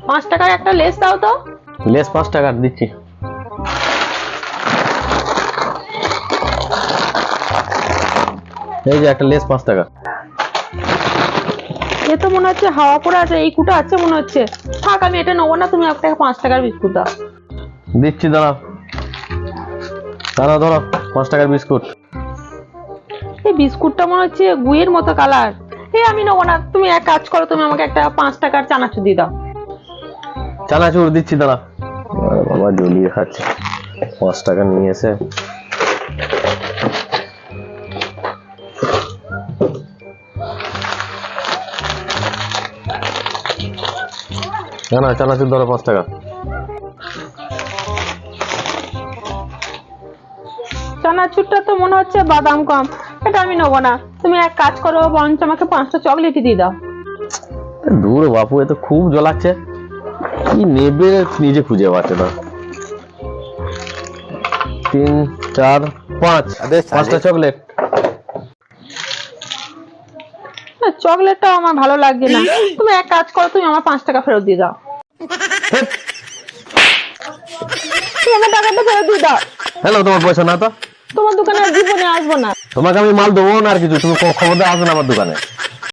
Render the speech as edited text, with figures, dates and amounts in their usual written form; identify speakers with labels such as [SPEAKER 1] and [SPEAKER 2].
[SPEAKER 1] 5 টাকার একটা লেস দাও তো।
[SPEAKER 2] লেস 5 টাকার দিচ্ছি। এই যে একটা লেস 5 টাকা।
[SPEAKER 1] এ তো মনে হচ্ছে হাওয়া পড়ে আছে, এই কুটা আছে মনে হচ্ছে। থাক, আমি এটা নেবো না, তুমি একটা 5 টাকার বিস্কুট দাও।
[SPEAKER 2] দিচ্ছি, দাঁড়াও দাঁড়াও ধরো 5 টাকার বিস্কুট।
[SPEAKER 1] এই বিস্কুটটা মনে হচ্ছে গুয়ের মতো কালার। আমি নেবো না, তুমি এক কাজ করো, তুমি আমাকে একটা 5 টাকার চানাচুর দিয়ে দাও।
[SPEAKER 2] চানাচুর দিচ্ছি, দাঁড়া। বাবা জ্বলিয়ে খাচ্ছে, 5 টাকা নিয়ে এসে। না চানাচুর ধরো 5 টাকা।
[SPEAKER 1] চানাচুরটা তো মনে হচ্ছে বাদাম কম, এটা আমি নেবো না। তুমি এক কাজ করো, বরঞ্চ আমাকে 5টা চকলেটই দিয়ে দাও।
[SPEAKER 2] দূর বাপু, এ তো খুব জ্বলাচ্ছে, কি নেবে নিজে খুঁজে পাচ্ছে না। 3 4 5, 5টা চকলেট।
[SPEAKER 1] না, চকলেটটা আমার ভালো লাগছে না। তুমি এক কাজ করো, তুমি আমার 5 টাকা ফেরত দিয়ে দাও। তুমি আমার টাকাটা ফেরত দিয়ে দাও।
[SPEAKER 2] হ্যালো, তোমার পয়সা না তো?
[SPEAKER 1] তোমার দোকানে আর জীবনে আসবো না।
[SPEAKER 2] তোমাকে আমি মাল দেবো না আর কিছু, তুমি খবরদার আসবে না আমার দোকানে।